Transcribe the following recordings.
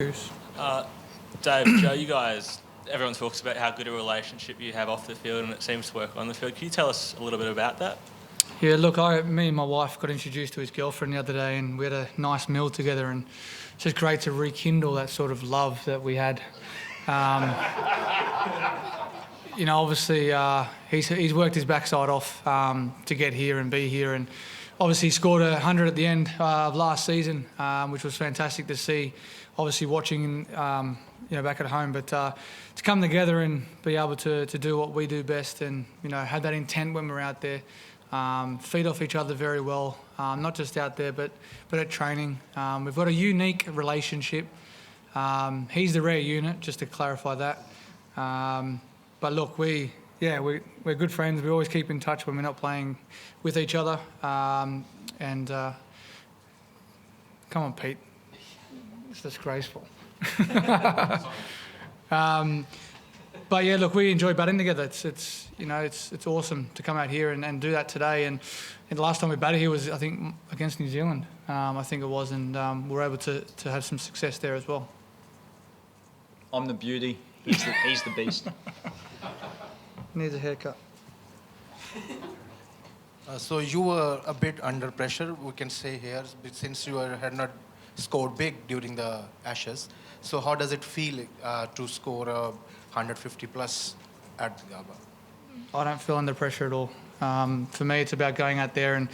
Uh, Dave, Joe, you guys, everyone talks about how good a relationship you have off the field and it seems to work on the field. Can you tell us a little bit about that? Yeah, look, me and my wife got introduced to his girlfriend the other day and we had a nice meal together, and it's just great to rekindle that sort of love that we had. Obviously he's worked his backside off to get here and be here, and obviously he scored 100 at the end of last season, which was fantastic to see. Obviously watching, back at home, but to come together and be able to do what we do best, and have that intent when we're out there, feed off each other very well, not just out there, but at training. We've got a unique relationship. He's the rare unit, just to clarify that. But look, we're good friends. We always keep in touch when we're not playing with each other. Come on, Pete. It's disgraceful. But yeah, look, we enjoy batting together. It's awesome to come out here and do that today. And the last time we batted here was, I think, against New Zealand. I think it was, and we were able to have some success there as well. I'm the beauty. He's the beast. Needs a haircut. So you were a bit under pressure, we can say here, since you had not scored big during the Ashes. So how does it feel to score 150 plus at Gabba? I don't feel under pressure at all. For me, it's about going out there and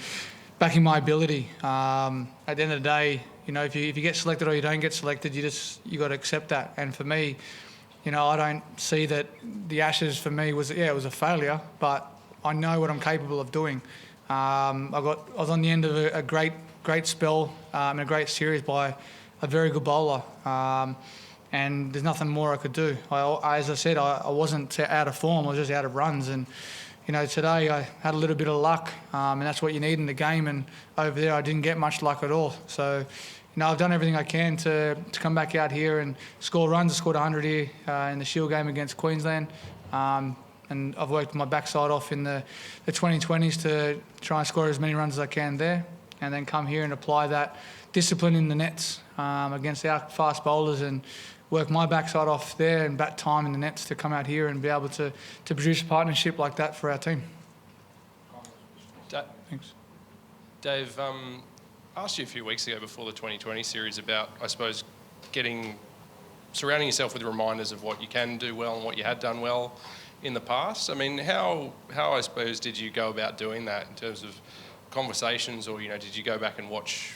backing my ability. At the end of the day, if you get selected or you don't get selected, you got to accept that. And for me, I don't see that the Ashes for me was a failure, but I know what I'm capable of doing. I was on the end of a great spell and a great series by a very good bowler, and there's nothing more I could do. As I said, I wasn't out of form. I was just out of runs, and today I had a little bit of luck, and that's what you need in the game. And over there, I didn't get much luck at all. So, I've done everything I can to come back out here and score runs. I scored 100 here in the Shield game against Queensland. And I've worked my backside off in the 2020s to try and score as many runs as I can there, and then come here and apply that discipline in the nets against our fast bowlers, and work my backside off there and bat time in the nets to come out here and be able to produce a partnership like that for our team. Thanks. Dave, I asked you a few weeks ago before the 2020 series about, I suppose, surrounding yourself with reminders of what you can do well and what you had done well in the past. I mean, how I suppose did you go about doing that in terms of conversations, or did you go back and watch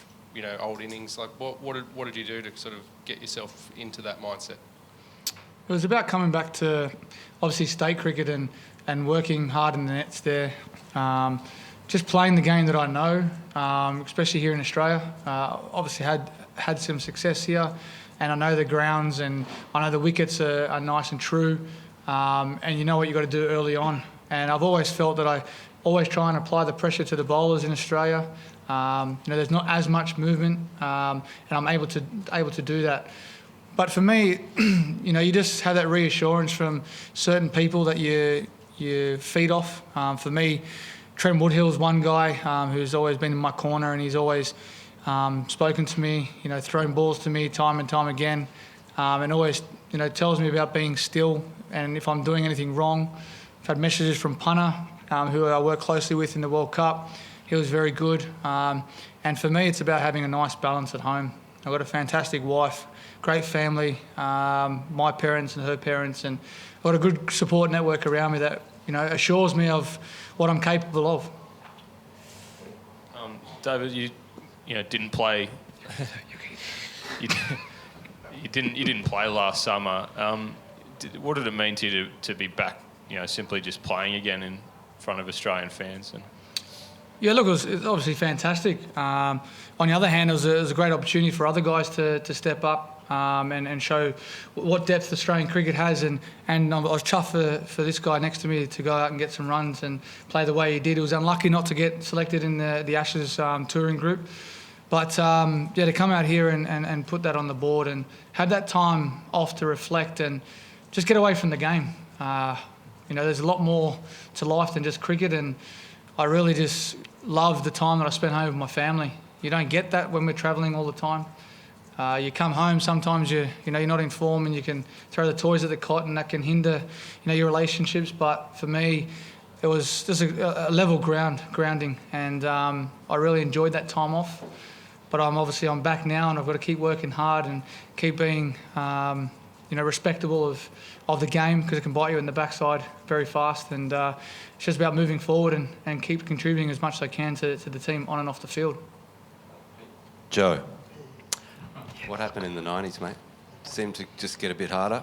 old innings? Like what did you do to sort of get yourself into that mindset? It was about coming back to obviously state cricket and working hard in the nets there. Just playing the game that I know, especially here in Australia. Obviously had some success here, and I know the grounds and I know the wickets are nice and true, and you know what you've got to do early on. And I've always felt that I always try and apply the pressure to the bowlers in Australia. There's not as much movement, and I'm able to do that. But for me, you just have that reassurance from certain people that you feed off. For me, Trent Woodhill's one guy who's always been in my corner, and he's always spoken to me, thrown balls to me time and time again, and always, tells me about being still, and if I'm doing anything wrong. I've had messages from Punter, who I work closely with in the World Cup. He was very good. And for me, it's about having a nice balance at home. I've got a fantastic wife, great family, my parents and her parents, and I've got a good support network around me that, assures me of what I'm capable of. David, you didn't play. you didn't play last summer. What did it mean to you to be back? Simply just playing again in front of Australian fans. Yeah, look, it was obviously fantastic. On the other hand, it was a great opportunity for other guys to step up and show what depth Australian cricket has. And I was chuffed for this guy next to me to go out and get some runs and play the way he did. He was unlucky not to get selected in the Ashes touring group. But, to come out here and put that on the board and have that time off to reflect and just get away from the game. There's a lot more to life than just cricket, and I really just love the time that I spent home with my family. You don't get that when we're travelling all the time. You come home, sometimes you're not in form, and you can throw the toys at the cot, and that can hinder your relationships. But for me, it was just a level grounding, and I really enjoyed that time off. But I'm back now, and I've got to keep working hard and keep being respectable of the game, because it can bite you in the backside very fast. And it's just about moving forward and keep contributing as much as I can to the team on and off the field. Joe, what happened in the 90s, mate? Seemed to just get a bit harder.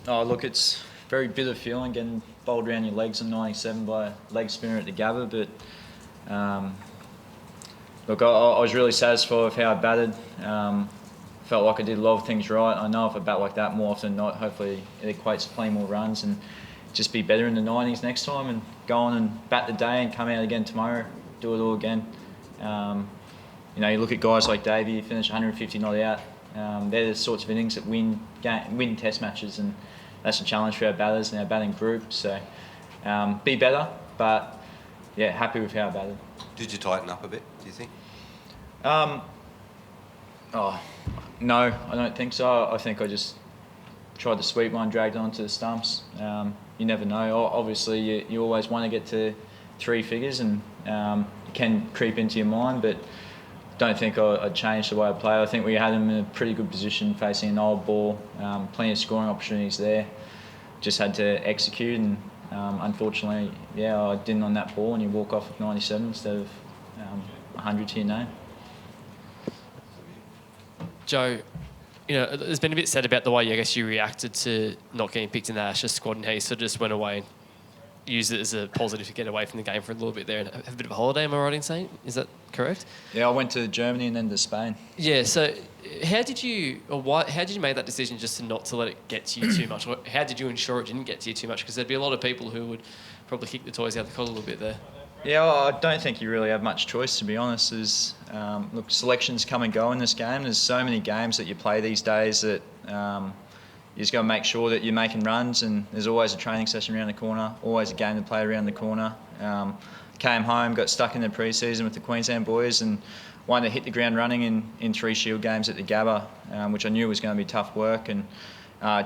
Look, it's a very bitter feeling getting bowled around your legs in 97 by a leg spinner at the Gabba, but look, I was really satisfied with how I batted. Felt like I did a lot of things right. I know if I bat like that more often than not, hopefully it equates to plenty more runs and just be better in the 90s next time, and go on and bat the day and come out again tomorrow, do it all again. You look at guys like Davey, finish 150 not out. They're the sorts of innings that win test matches, and that's a challenge for our batters and our batting group. So be better, but yeah, happy with how I batted. Did you tighten up a bit, do you think? No, I don't think so. I think I just tried to sweep one, dragged onto the stumps. You never know. Obviously, you always want to get to 3 figures, and it can creep into your mind, but don't think I'd change the way I play. I think we had him in a pretty good position facing an old ball, plenty of scoring opportunities there. Just had to execute, and unfortunately, I didn't on that ball, and you walk off with 97 instead of 100 to your name. Joe, there's been a bit said about the way I guess you reacted to not getting picked in the Ashes squad, and how you sort of just went away and used it as a positive to get away from the game for a little bit there and have a bit of a holiday, am I right in saying? Is that correct? Yeah, I went to Germany and then to Spain. Yeah, so how did you make that decision just not to let it get to you too much? Or how did you ensure it didn't get to you too much? Because there'd be a lot of people who would probably kick the toys out of the cot a little bit there. Yeah, well, I don't think you really have much choice, to be honest. Look, selections come and go in this game. There's so many games that you play these days that you just got to make sure that you're making runs, and there's always a training session around the corner, always a game to play around the corner. Came home, got stuck in the pre-season with the Queensland boys, and wanted to hit the ground running in 3 Shield games at the Gabba, which I knew was going to be tough work, and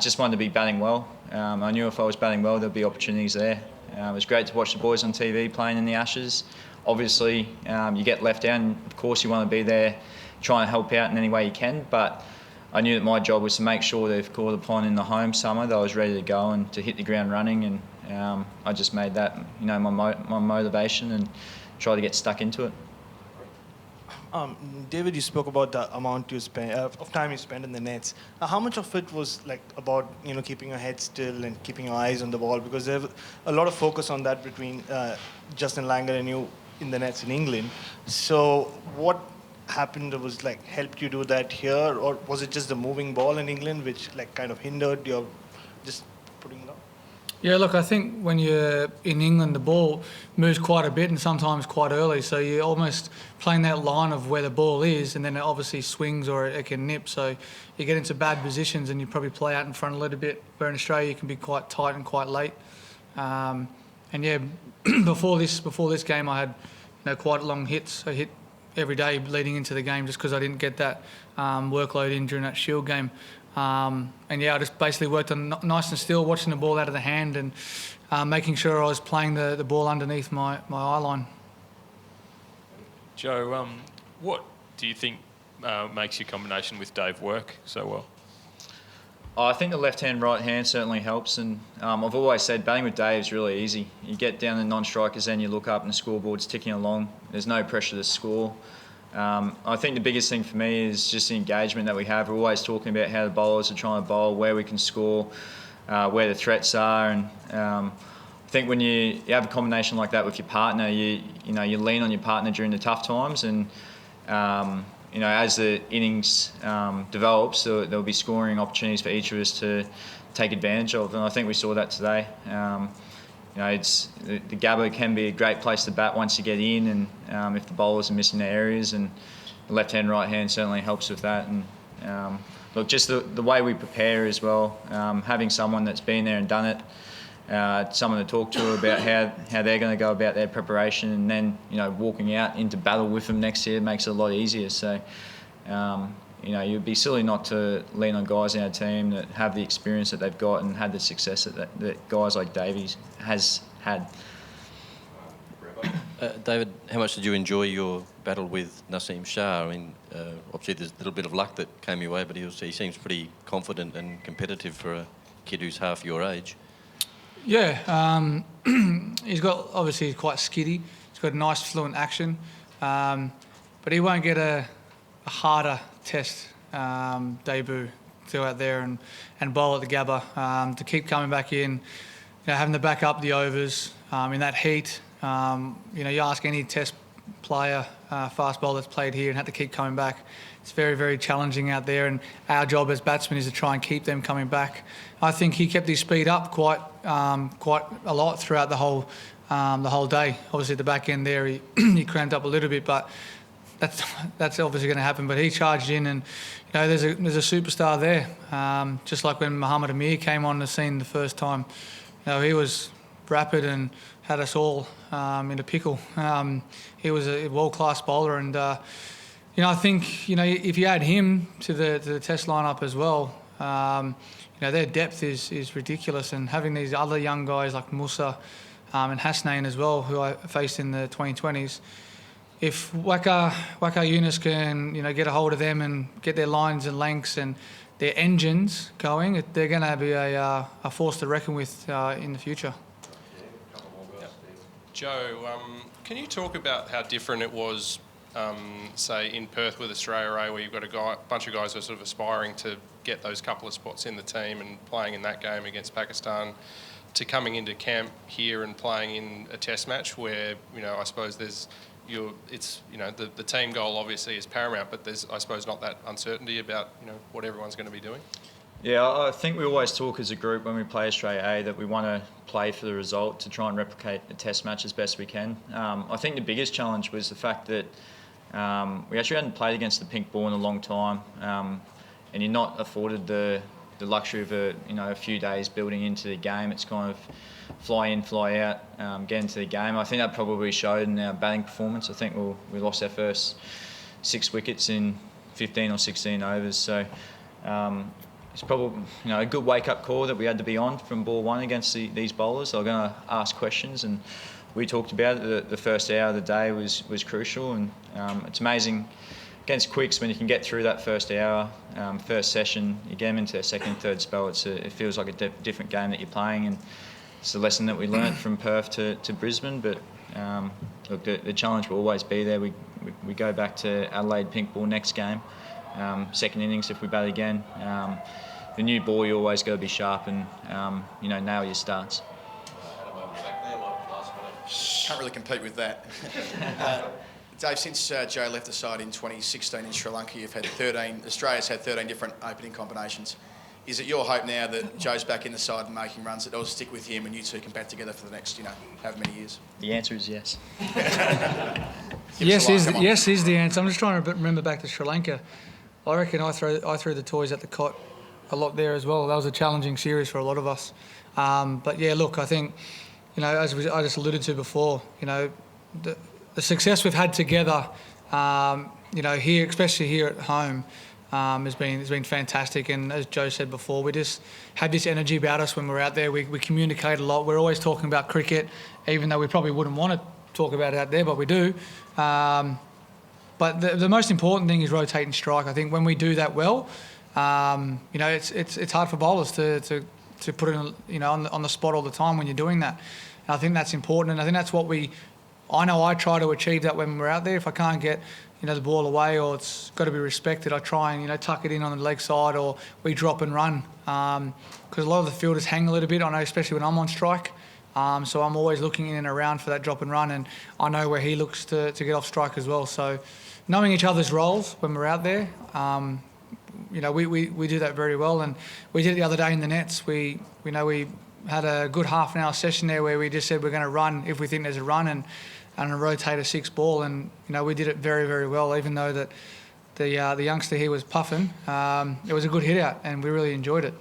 just wanted to be batting well. I knew if I was batting well, there'd be opportunities there. It was great to watch the boys on TV playing in the Ashes. Obviously, you get left out, and of course you want to be there trying to help out in any way you can, but I knew that my job was to make sure that if called upon in the home summer that I was ready to go and to hit the ground running, and I just made that my motivation and tried to get stuck into it. David, you spoke about the amount you spend of time you spend in the nets. How much of it was about keeping your head still and keeping your eyes on the ball? Because there's a lot of focus on that between Justin Langer and you in the nets in England. So what happened that was helped you do that here, or was it just the moving ball in England which kind of hindered your just putting it up? Yeah, look, I think when you're in England, the ball moves quite a bit and sometimes quite early. So you're almost playing that line of where the ball is, and then it obviously swings or it can nip. So you get into bad positions and you probably play out in front a little bit, where in Australia you can be quite tight and quite late. And yeah, before this game I had quite long hits. I hit every day leading into the game just because I didn't get that workload in during that Shield game. And yeah, I just basically worked on nice and still, watching the ball out of the hand and making sure I was playing the ball underneath my eye line. Joe, what do you think makes your combination with Dave work so well? I think the left-hand, right-hand certainly helps, and I've always said batting with Dave is really easy. You get down the non-strikers and you look up and the scoreboard's ticking along. There's no pressure to score. I think the biggest thing for me is just the engagement that we have. We're always talking about how the bowlers are trying to bowl, where we can score, where the threats are, and I think when you have a combination like that with your partner, you lean on your partner during the tough times, and as the innings develops, there'll be scoring opportunities for each of us to take advantage of, and I think we saw that today. It's the Gabba can be a great place to bat once you get in, and if the bowlers are missing their areas, and the left hand, right hand certainly helps with that. And look, just the way we prepare as well, having someone that's been there and done it, someone to talk to about how they're going to go about their preparation, and then walking out into battle with them next year makes it a lot easier. So You'd be silly not to lean on guys in our team that have the experience that they've got and had the success that guys like Davies has had. David, how much did you enjoy your battle with Naseem Shah? I mean, obviously there's a little bit of luck that came your way, but he seems pretty confident and competitive for a kid who's half your age. Yeah, he's quite skiddy. He's got a nice fluent action, but he won't get a harder test debut to go out there and bowl at the Gabba, to keep coming back in, having to back up the overs in that heat. You ask any test player, fast bowler that's played here and had to keep coming back. It's very, very challenging out there, and our job as batsmen is to try and keep them coming back. I think he kept his speed up quite a lot throughout the whole day. Obviously, at the back end there, he cramped up a little bit, but that's obviously going to happen. But he charged in, and there's a superstar there. Just like when Mohammed Amir came on the scene the first time, he was rapid and had us all in a pickle. He was a world-class bowler, and I think if you add him to the Test lineup as well, their depth is ridiculous, and having these other young guys like Musa and Hasnain as well, who I faced in the 2020s. If Waka Yunus can get a hold of them and get their lines and lengths and their engines going, they're going to be a force to reckon with in the future. Joe, can you talk about how different it was, say, in Perth with Australia A, where you've got a bunch of guys who are sort of aspiring to get those couple of spots in the team and playing in that game against Pakistan, to coming into camp here and playing in a Test match where, I suppose the team goal obviously is paramount, but there's, I suppose, not that uncertainty about, what everyone's going to be doing? Yeah, I think we always talk as a group when we play Australia A that we want to play for the result, to try and replicate a Test match as best we can. I think the biggest challenge was the fact that we actually hadn't played against the pink ball in a long time, and you're not afforded the luxury of a few days building into the game. It's kind of fly in, fly out, get into the game. I think that probably showed in our batting performance. I think we lost our first 6 wickets in 15 or 16 overs. So it's probably a good wake-up call that we had to be on from ball one against these bowlers. They're going to ask questions, and we talked about it. The first hour of the day was crucial, and it's amazing against quicks when you can get through that first hour, first session, you get them into their second, third spell. It feels like a different game that you're playing, and it's a lesson that we learnt from Perth to Brisbane. But look, the challenge will always be there. We go back to Adelaide pink ball next game, second innings if we bat again. The new ball, you always got to be sharp and nail your starts. Can't really compete with that. Dave, since Joe left the side in 2016 in Sri Lanka, Australia's had 13 different opening combinations. Is it your hope now that Joe's back in the side and making runs, that they'll stick with him and you two can bat together for the next, however many years? The answer is yes. Yes is the answer. I'm just trying to remember back to Sri Lanka. I reckon I threw the toys at the cot a lot there as well. That was a challenging series for a lot of us. But yeah, look, I think, as I just alluded to before, the success we've had together, here, especially here at home, has been fantastic. And as Joe said before, we just have this energy about us when we're out there. We communicate a lot. We're always talking about cricket, even though we probably wouldn't want to talk about it out there, but we do. But the most important thing is rotating strike. I think when we do that well, it's hard for bowlers to put it on the spot all the time when you're doing that. And I think that's important, and I think that's what I know I try to achieve that when we're out there. If I can't get the ball away, or it's got to be respected, I try and tuck it in on the leg side, or we drop and run, because a lot of the fielders hang a little bit. I know, especially when I'm on strike, so I'm always looking in and around for that drop and run, and I know where he looks to get off strike as well. So knowing each other's roles when we're out there, we do that very well, and we did it the other day in the nets. We had a good half an hour session there where we just said we're going to run if we think there's a run, and rotate a 6 ball, and we did it very, very well. Even though that the youngster here was puffing, it was a good hit out, and we really enjoyed it.